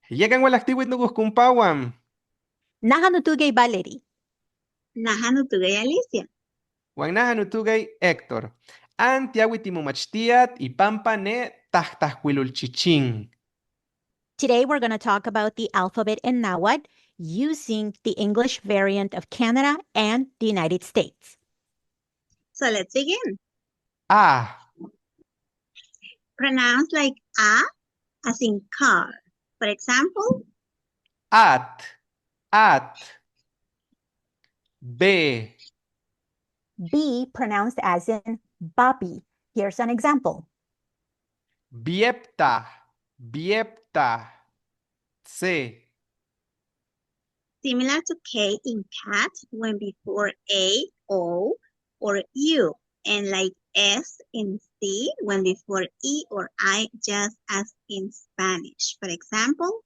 Llegan wal actiwit nugus kumpawam. Nahanutugay Valerie. Nahanutugay Alicia. Wangnahan utugay Héctor. Antiawitimomachtiat y pampa ne tahtahquilulchichin. Today we're going to talk about the alphabet in Nawat using the English variant of Canada and the United States. So let's begin. A, Pronounce like a as in car. For example, at. B, B pronounced as in Bobby. Here's an example. biepta. C, similar to K in cat when before A, O, or U, and like S in C when before E or I, just as in Spanish. For example,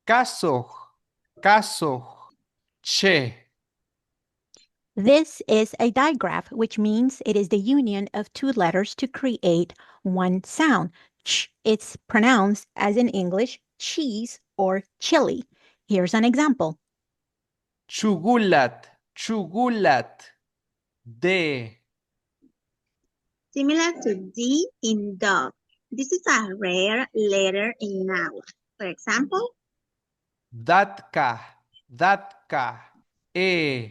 caso. Che, This is a digraph, which means it is the union of two letters to create one sound. Ch, it's pronounced as in English, cheese or chili. Here's an example. chugulat. D, similar to D in dog. This is a rare letter in Nawat. For example, datka. E,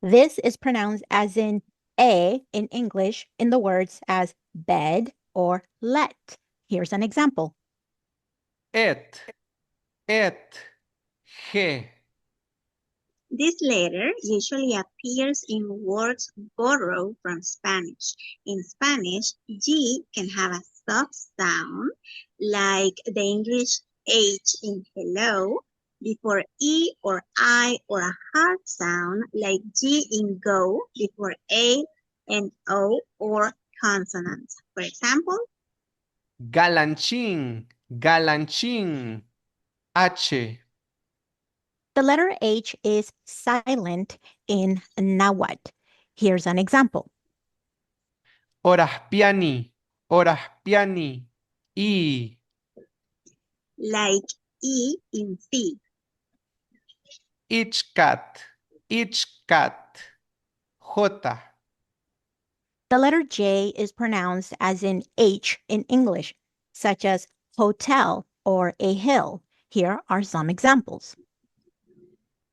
This is pronounced as in A in English in the words as bed or let. Here's an example. et. G, this letter usually appears in words borrowed from Spanish. In Spanish, G can have a soft sound like the English H in hello before E or I, or a hard sound like G in go before A and O or consonants. For example, galanchín. H, The letter H is silent in Nawat. Here's an example. oraspiani. I, like E in feed. ichcat. J, The letter J is pronounced as in H in English, such as hotel or a hill. Here are some examples.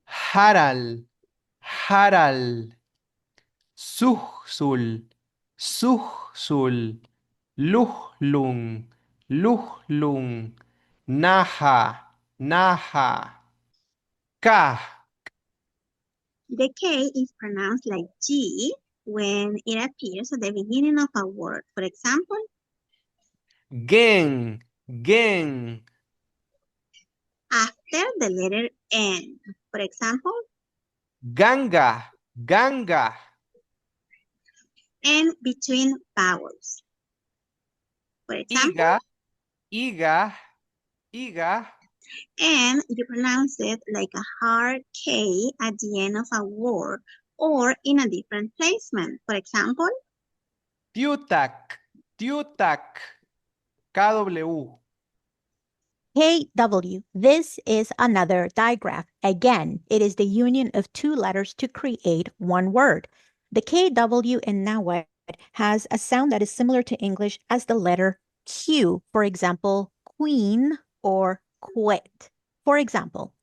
jaral. Suhsul. Luhlung. Naja. Ka, The K is pronounced like G when it appears at the beginning of a word. For example, gen. after the letter N. For example, Ganga. and between vowels. For example, Iga. and you pronounce it like a hard K at the end of a word or in a different placement. For example, Tiutak. KW. KW. This is another digraph. Again, it is the union of two letters to create one word. The KW in Nawat has a sound that is similar to English as the letter Q. For example, queen or quit. For example,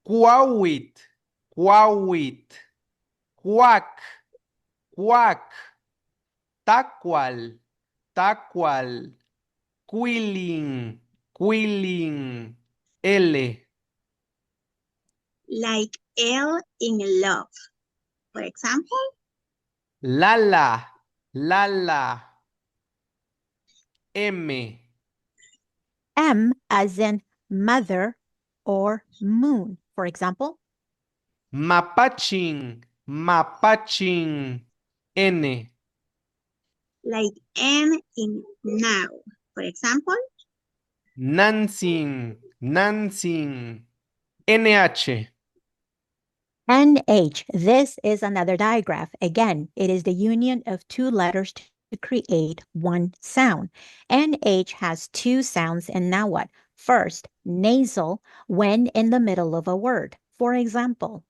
Cuauit. Cuac. Tacual. Quilling. L. like L in love. For example, Lala. M. M as in mother or moon. For example, Mapaching. N. like N in now. For example, Nancing. NH. NH. This is another digraph. Again, it is the union of two letters to create one sound. NH has two sounds in Nawat. First, nasal when in the middle of a word. For example,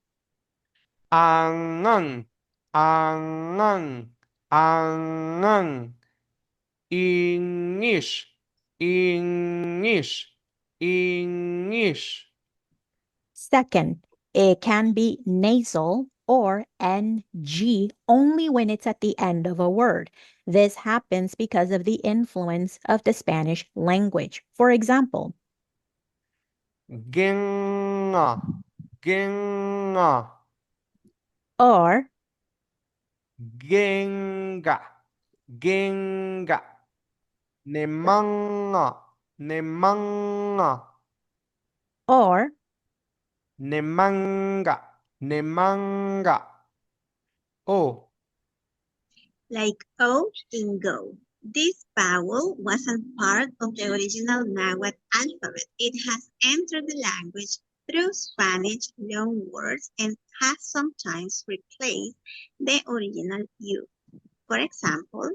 Angan, angan, angan. English, English, English. second, it can be nasal or NG only when it's at the end of a word. This happens because of the influence of the Spanish language. For example, Genga, genga, or genga, genga. Nemanga, nemanga, or nemanga, nemanga. Oh, like O in go. This vowel wasn't part of the original Nahuatl alphabet. It has entered the language through Spanish loanwords and has sometimes replaced the original U. For example,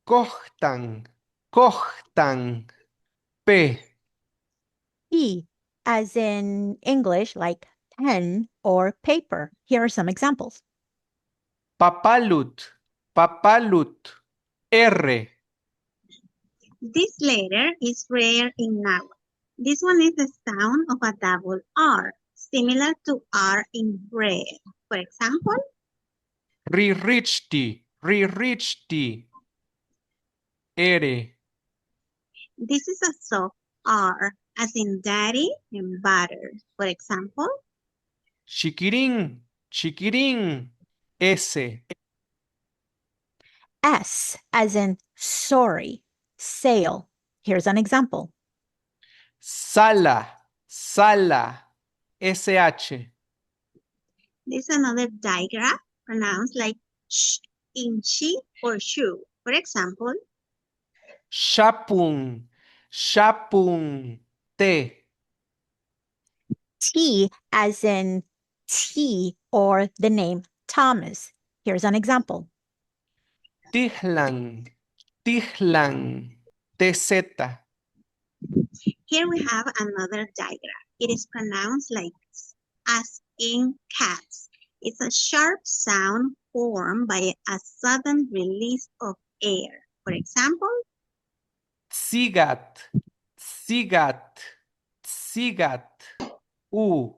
cohtan, cohtan. P, E, as in English, like pen or paper. Here are some examples. papalut, papalut. R, this letter is rare in Nahuatl. This one is the sound of a double R, similar to R in bread. For example, rirrichti, rirrichti. R, this is a soft R, as in daddy and butter. For example, chiquirín, chiquirín. S, S, as in sorry, sail. Here's an example. sala, sala. SH, this is another digraph pronounced like sh in she or shoe. For example, chapun, chapun. T, T, as in tea or the name Thomas. Here's an example. tijlan, tijlan. TZ, here we have another digraph. It is pronounced like as in cats. It's a sharp sound formed by a sudden release of air. For example, sigat, sigat, sigat. U,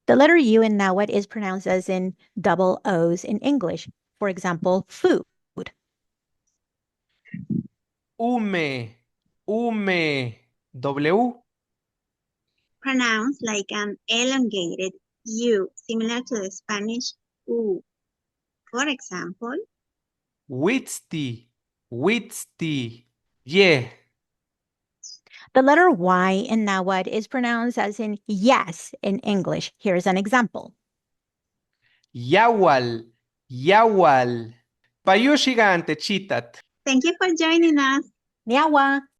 The letter U in Nawat is pronounced as in double O's in English. For example, food. ume, ume. W, pronounced like an elongated U, similar to the Spanish U. For example, Witsti, Witsti. Yeah. The letter Y in Nawat is pronounced as in yes in English. Here's an example. Yawal, Yawal. Payo gigante, chitat. thank you for joining us. Miawa.